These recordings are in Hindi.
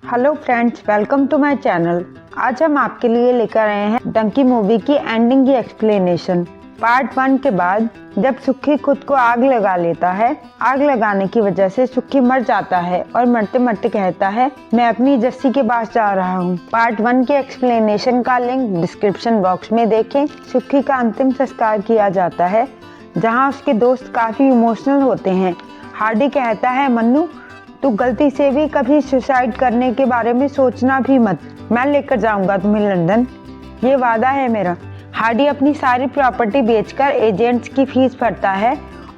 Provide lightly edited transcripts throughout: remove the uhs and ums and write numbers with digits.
Hello friends, welcome to my channel. आज हम आपके लिए लेकर आए हैं डंकी मूवी की एंडिंग की एक्सप्लेनेशन। पार्ट 1 के बाद जब सुखी खुद को आग लगा लेता है, आग लगाने की वजह से सुखी मर जाता है और मरते मरते कहता है, मैं अपनी जस्सी के पास जा रहा हूँ। पार्ट 1 के एक्सप्लेनेशन का लिंक डिस्क्रिप्शन बॉक्स में देखें। सुखी का अंतिम संस्कार किया जाता है, जहाँ उसके दोस्त काफी इमोशनल होते हैं। हार्डी कहता है, मन्नू तू गलती से भी कभी सुसाइड करने के बारे में सोचना भी मत, मैं लेकर जाऊंगा तुम्हें लंदन, ये वादा है मेरा। हार्डी अपनी सारी प्रॉपर्टी बेचकर एजेंट्स की फीस भरता है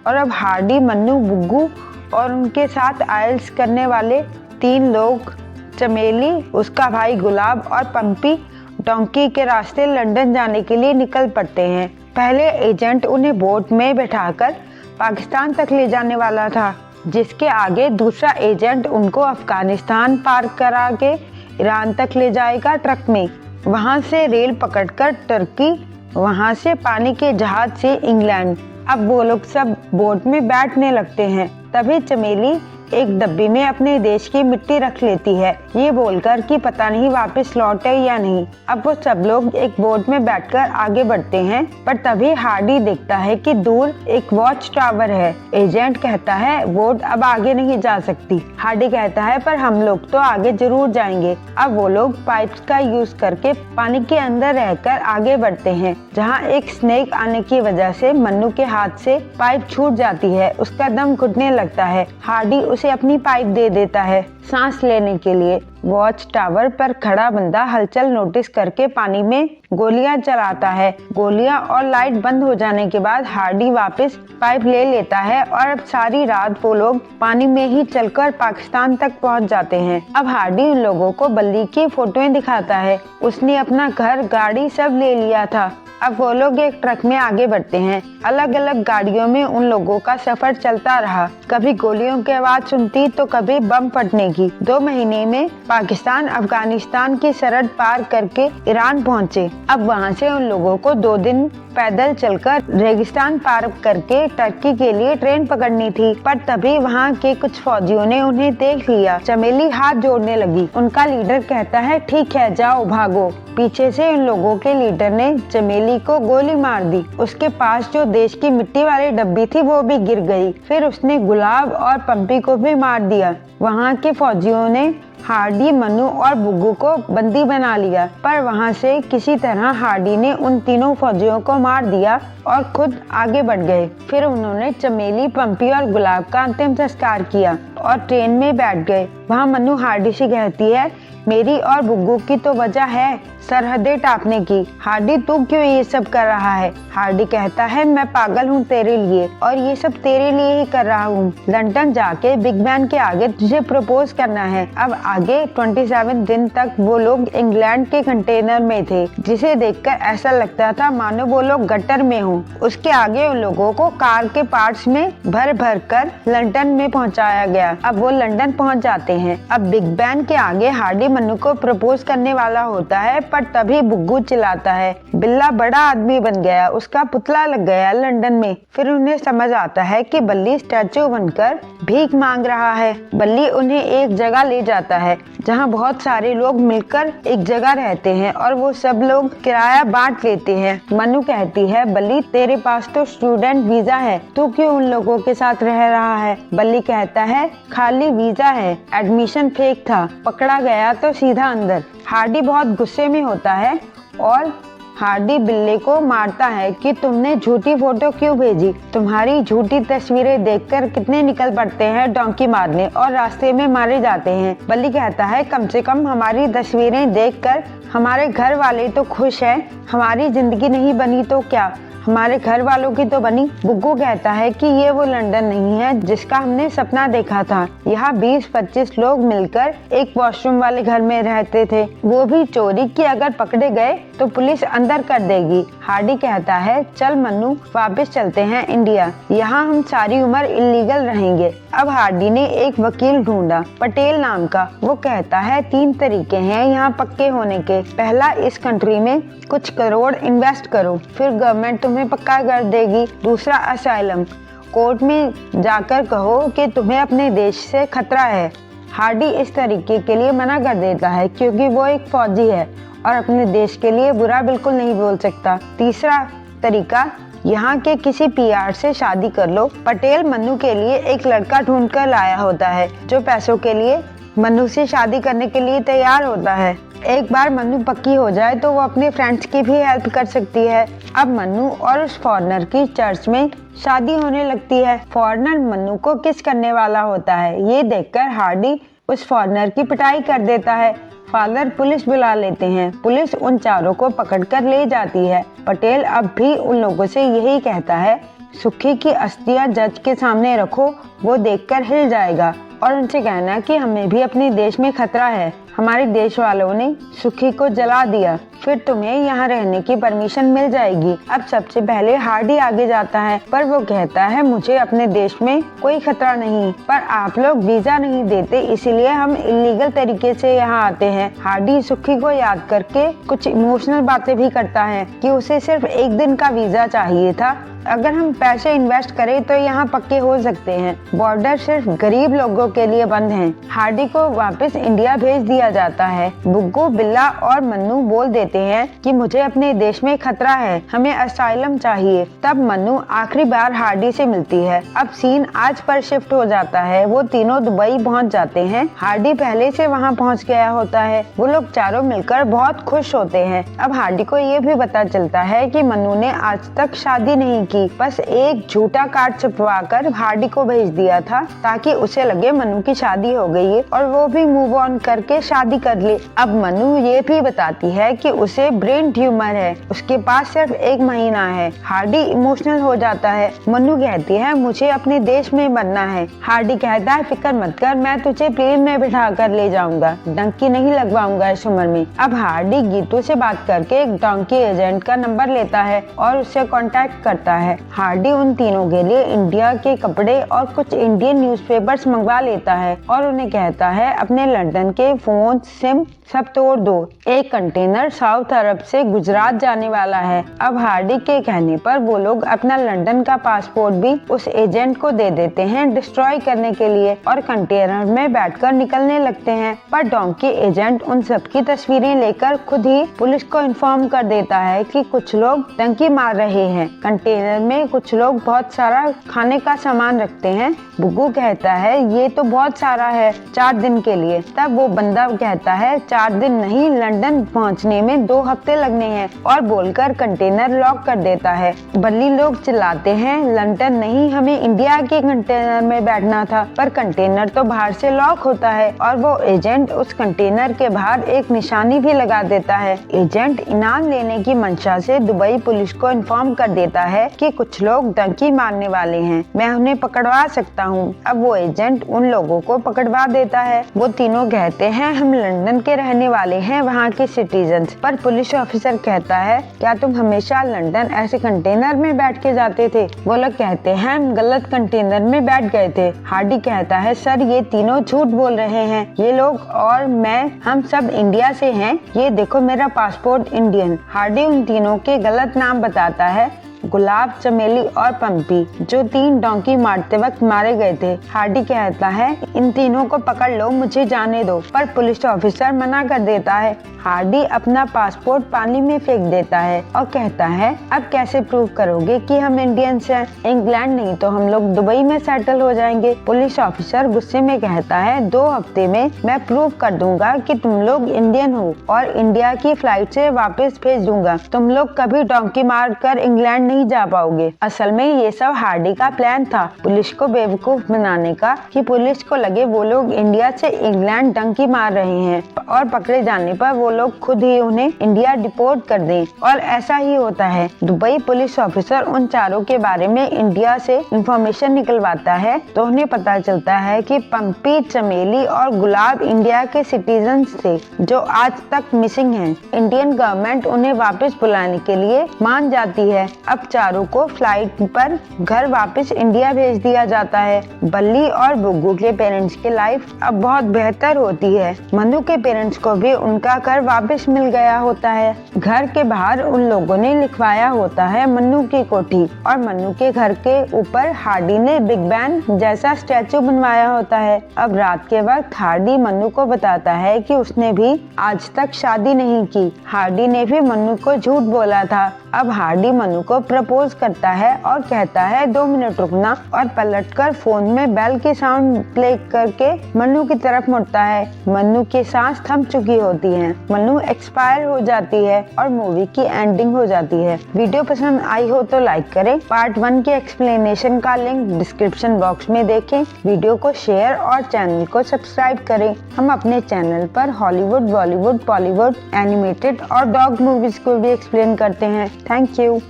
और अब हार्डी, मन्नू, बुग्गू और उनके साथ आयल्स करने वाले 3 लोग, चमेली, उसका भाई गुलाब और पंपी, डोंकी के रास्ते लंदन जाने के लिए निकल पड़ते हैं। पहले एजेंट उन्हें बोट में बैठाकर पाकिस्तान तक ले जाने वाला था, जिसके आगे दूसरा एजेंट उनको अफगानिस्तान पार करा के ईरान तक ले जाएगा ट्रक में, वहां से रेल पकड़कर टर्की, वहां से पानी के जहाज से इंग्लैंड। अब वो लोग सब बोट में बैठने लगते हैं। तभी चमेली एक डब्बी में अपने देश की मिट्टी रख लेती है, ये बोलकर कि पता नहीं वापस लौटे या नहीं। अब वो सब लोग एक बोट में बैठकर आगे बढ़ते हैं, पर तभी हार्डी देखता है कि दूर एक वॉच टावर है। एजेंट कहता है, बोट अब आगे नहीं जा सकती। हार्डी कहता है, पर हम लोग तो आगे जरूर जाएंगे। अब वो लोग पाइप्स का यूज करके पानी के अंदर रहकर आगे बढ़ते हैं, जहाँ एक स्नेक आने की वजह से मन्नू के हाथ से पाइप छूट जाती है, उसका दम घुटने लगता है। हार्डी उसे अपनी पाइप दे देता है सांस लेने के लिए। वॉच टावर पर खड़ा बंदा हलचल नोटिस करके पानी में गोलियां चलाता है। गोलियां और लाइट बंद हो जाने के बाद हार्डी वापस पाइप ले लेता है और अब सारी रात वो लोग पानी में ही चलकर पाकिस्तान तक पहुंच जाते हैं। अब हार्डी उन लोगों को बल्ली की फोटोएं दिखाता है, उसने अपना घर, गाड़ी सब ले लिया था। अब वो लोग एक ट्रक में आगे बढ़ते हैं। अलग अलग गाड़ियों में उन लोगों का सफर चलता रहा, कभी गोलियों की आवाज सुनती तो कभी बम फटने की। 2 महीने में पाकिस्तान अफगानिस्तान की सरहद पार करके ईरान पहुंचे। अब वहां से उन लोगों को 2 दिन पैदल चलकर रेगिस्तान पार करके टर्की के लिए ट्रेन पकड़नी थी, पर तभी वहां के कुछ फौजियों ने उन्हें देख लिया। चमेली हाथ जोड़ने लगी। उनका लीडर कहता है, ठीक है, जाओ, भागो। पीछे से उन लोगों के लीडर ने चमेली को गोली मार दी। उसके पास जो देश की मिट्टी वाली डब्बी थी वो भी गिर गई। फिर उसने गुलाब और पंपी को भी मार दिया। वहाँ के फौजियों ने हार्डी, मन्नू और बुग्गू को बंदी बना लिया, पर वहां से किसी तरह हार्डी ने उन तीनों फौजियों को मार दिया और खुद आगे बढ़ गए। फिर उन्होंने चमेली, पंपी और गुलाब का अंतिम संस्कार किया और ट्रेन में बैठ गए। वहां मन्नू हार्डी से कहती है, मेरी और बुग्गू की तो वजह है सरहदें टापने की। हार्डी, तू क्यों ये सब कर रहा है? हार्डी कहता है, मैं पागल हूँ तेरे लिए, और ये सब तेरे लिए ही कर रहा हूँ। लंदन जाके बिग बैन के आगे तुझे प्रपोज करना है। अब आगे 27 दिन तक वो लोग इंग्लैंड के कंटेनर में थे, जिसे देखकर ऐसा लगता था मानो वो लोग गटर में हों। उसके आगे उन लोगों को कार के पार्ट्स में भर भर कर लंदन में पहुँचाया गया। अब वो लंदन पहुँच जाते हैं। अब बिग बैन के आगे हार्डी मन्नू को प्रपोज करने वाला होता है, पर तभी बुग्गू चिल्लाता है, बिल्ला बड़ा आदमी बन गया, उसका पुतला लग गया लंदन में। फिर उन्हें समझ आता है कि बल्ली स्टैचू बनकर भीख मांग रहा है। बल्ली उन्हें एक जगह ले जाता है, जहां बहुत सारे लोग मिलकर एक जगह रहते हैं और वो सब लोग किराया बांट लेते हैं। मन्नू कहती है, बल्ली तेरे पास तो स्टूडेंट वीजा है, तू क्यों उन लोगों के साथ रह रहा है? बल्ली कहता है, खाली वीजा है, एडमिशन फेक था, पकड़ा गया तो सीधा अंदर। हार्डी बहुत गुस्से में होता है और हार्डी बिल्ले को मारता है कि तुमने झूठी फोटो क्यों भेजी? तुम्हारी झूठी तस्वीरें देखकर कितने निकल पड़ते हैं डोंकी मारने और रास्ते में मारे जाते हैं। बल्ली कहता है, कम से कम हमारी तस्वीरें देखकर हमारे घर वाले तो खुश हैं, हमारी जिंदगी नहीं बनी तो क्या, हमारे घर वालों की तो बनी। बुग्गू कहता है कि ये वो लंदन नहीं है जिसका हमने सपना देखा था। यहाँ 20-25 लोग मिलकर एक वॉशरूम वाले घर में रहते थे, वो भी चोरी की। अगर पकड़े गए तो पुलिस अंदर कर देगी। हार्डी कहता है, चल मन्नू, वापस चलते हैं इंडिया, यहाँ हम सारी उम्र इलीगल रहेंगे। अब हार्डी ने एक वकील ढूंढा, पटेल नाम का। वो कहता है, 3 तरीके हैं यहाँ पक्के होने के। पहला, इस कंट्री में कुछ करोड़ इन्वेस्ट करो, फिर गवर्नमेंट तुम्हें पक्का कर देगी। दूसरा, असाइलम, कोर्ट में जाकर कहो कि तुम्हें अपने देश से खतरा है, हार्डी इस तरीके के लिए मना कर देता है क्योंकि वो एक फौजी है और अपने देश के लिए बुरा बिल्कुल नहीं बोल सकता। तीसरा तरीका, यहाँ के किसी पीआर से शादी कर लो। पटेल मन्नू के लिए एक लड़का ढूंढ कर लाया होता है जो पैसों के लिए मन्नू से शादी करने के लिए तैयार होता है। एक बार मन्नू पक्की हो जाए तो वो अपने फ्रेंड्स की भी हेल्प कर सकती है। अब मन्नू और उस फॉरेनर की चर्च में शादी होने लगती है। फॉरेनर मन्नू को किस करने वाला होता है, ये देखकर हार्डी उस फॉरेनर की पिटाई कर देता है। फादर पुलिस बुला लेते हैं। पुलिस उन चारों को पकड़कर ले जाती है। पटेल अब भी उन लोगों से यही कहता है, सुखी की अस्थियां जज के सामने रखो, वो देखकर हिल जाएगा। और उनसे कहना कि हमें भी अपने देश में खतरा है, हमारे देश वालों ने सुखी को जला दिया, फिर तुम्हें यहाँ रहने की परमिशन मिल जाएगी। अब सबसे पहले हार्डी आगे जाता है, पर वो कहता है मुझे अपने देश में कोई खतरा नहीं, पर आप लोग वीजा नहीं देते, इसीलिए हम इलीगल तरीके से यहाँ आते हैं। हार्डी सुखी को याद करके कुछ इमोशनल बातें भी करता है कि उसे सिर्फ एक दिन का वीजा चाहिए था, अगर हम पैसे इन्वेस्ट करें तो यहाँ पक्के हो सकते हैं। बॉर्डर सिर्फ गरीब लोगों के लिए बंद हैं। हार्डी को वापस इंडिया भेज दिया जाता है। बुग्गू, बिल्ला और मन्नू बोल देते हैं कि मुझे अपने देश में खतरा है, हमें असाइलम चाहिए। तब मन्नू आखिरी बार हार्डी से मिलती है। अब सीन आज पर शिफ्ट हो जाता है। वो तीनों दुबई पहुँच जाते हैं। हार्डी पहले से वहाँ पहुँच गया होता है। वो लोग चारों मिलकर बहुत खुश होते हैं। अब हार्डी को ये भी पता चलता है कि मन्नू ने आज तक शादी नहीं की, बस एक झूठा कार्ड छपवाकर हार्डी को भेज दिया था ताकि उसे लगे मन्नू की शादी हो गई है और वो भी मूव ऑन करके शादी कर ले। अब मन्नू ये भी बताती है कि उसे ब्रेन ट्यूमर है, उसके पास सिर्फ 1 महीना है। हार्डी इमोशनल हो जाता है। मन्नू कहती है मुझे अपने देश में बनना है। हार्डी कहता है फिक्र मत कर, मैं तुझे प्लेन में बिठा कर ले जाऊंगा, डंकी नहीं लगवाऊंगा इस उम्र में। अब हार्डी गीतू से बात करके एक डंकी एजेंट का नंबर लेता है और उससे कॉन्टेक्ट करता है। हार्डी उन तीनों के लिए इंडिया के कपड़े और कुछ इंडियन न्यूज़पेपर्स मंगवा लेता है और उन्हें कहता है अपने लंदन के फोन, सिम सब तोड़ दो, एक कंटेनर साउथ अरब से गुजरात जाने वाला है। अब हार्डी के कहने पर वो लोग अपना लंदन का पासपोर्ट भी उस एजेंट को दे देते हैं डिस्ट्रॉय करने के लिए और कंटेनर में बैठकर निकलने लगते हैं। पर डोंकी एजेंट उन सब की तस्वीरें लेकर खुद ही पुलिस को इन्फॉर्म कर देता है कि कुछ लोग डंकी मार रहे हैं। कंटेनर में कुछ लोग बहुत सारा खाने का सामान रखते हैं। बुग्गू कहता है ये तो बहुत सारा है 4 दिन के लिए। तब वो बंदा कहता है 4 दिन नहीं, लंदन पहुंचने में 2 हफ्ते लगने हैं और बोलकर कंटेनर लॉक कर देता है। बल्ली लोग चिल्लाते हैं लंदन नहीं, हमें इंडिया के कंटेनर में बैठना था, पर कंटेनर तो बाहर से लॉक होता है। और वो एजेंट उस कंटेनर के बाहर एक निशानी भी लगा देता है। एजेंट इनाम लेने की मंशा से दुबई पुलिस को इन्फॉर्म कर देता है कि कुछ लोग डंकी मारने वाले हैं, मैं उन्हें पकड़वा सकता हूँ। अब वो एजेंट उन लोगों को पकड़वा देता है। वो तीनों कहते हैं हम लंदन के रहने वाले हैं, वहाँ के सिटीजन्स। पर पुलिस ऑफिसर कहता है क्या तुम हमेशा लंदन ऐसे कंटेनर में बैठ के जाते थे? वो लोग कहते हैं हम गलत कंटेनर में बैठ गए थे। हार्डी कहता है सर ये तीनों झूठ बोल रहे हैं, ये लोग और मैं हम सब इंडिया से हैं, ये देखो मेरा पासपोर्ट इंडियन। हार्डी उन तीनों के गलत नाम बताता है, गुलाब, चमेली और पंपी, जो 3 डोंकी मारते वक्त मारे गए थे। हार्डी कहता है इन तीनों को पकड़ लो, मुझे जाने दो, पर पुलिस ऑफिसर मना कर देता है। हार्डी अपना पासपोर्ट पानी में फेंक देता है और कहता है अब कैसे प्रूव करोगे कि हम इंडियंस हैं? इंग्लैंड नहीं तो हम लोग दुबई में सेटल हो जाएंगे। पुलिस ऑफिसर गुस्से में कहता है 2 हफ्ते में मैं प्रूव कर दूंगा कि तुम लोग इंडियन हो और इंडिया की फ्लाइट से वापस भेज दूंगा। तुम लोग कभी डोंकी मार कर इंग्लैंड नहीं जा पाओगे। असल में ये सब हार्डी का प्लान था, पुलिस को बेवकूफ बनाने का, कि पुलिस को लगे वो लोग इंडिया से इंग्लैंड डंकी मार रहे हैं और पकड़े जाने पर वो लोग खुद ही उन्हें इंडिया डिपोर्ट कर दें। और ऐसा ही होता है। दुबई पुलिस ऑफिसर उन चारों के बारे में इंडिया से इंफॉर्मेशन निकलवाता है तो उन्हें पता चलता है कि पंपी, चमेली और गुलाब इंडिया के सिटीजन्स थे जो आज तक मिसिंग हैं। इंडियन गवर्नमेंट उन्हें वापस बुलाने के लिए मान जाती है। अब चारों को फ्लाइट पर घर वापस इंडिया भेज दिया जाता है। बल्ली और बुग्गू के पेरेंट्स की लाइफ अब बहुत बेहतर होती है। मनु के पेरेंट्स पेरेंट्स को भी उनका घर वापस मिल गया होता है। घर के बाहर उन लोगों ने लिखवाया होता है मन्नू की कोठी, और मन्नू के घर के ऊपर हार्डी ने बिग बैन जैसा स्टैचू बनवाया होता है। अब रात के वक्त हार्डी मन्नू को बताता है कि उसने भी आज तक शादी नहीं की। हार्डी ने भी मन्नू को झूठ बोला था। अब हार्डी मन्नू को प्रपोज करता है और कहता है 2 मिनट रुकना, और पलटकर फोन में बेल की साउंड प्ले करके मन्नू की तरफ मुड़ता है। मन्नू की सांस थम चुकी होती है, मन्नू एक्सपायर हो जाती है और मूवी की एंडिंग हो जाती है। वीडियो पसंद आई हो तो लाइक करें। पार्ट 1 के एक्सप्लेनेशन का लिंक डिस्क्रिप्शन बॉक्स में देखें। वीडियो को शेयर और चैनल को सब्सक्राइब करें। हम अपने चैनल पर हॉलीवुड, बॉलीवुड, बॉलीवुड, एनिमेटेड और डॉग मूवीज को भी एक्सप्लेन करते हैं। Thank you.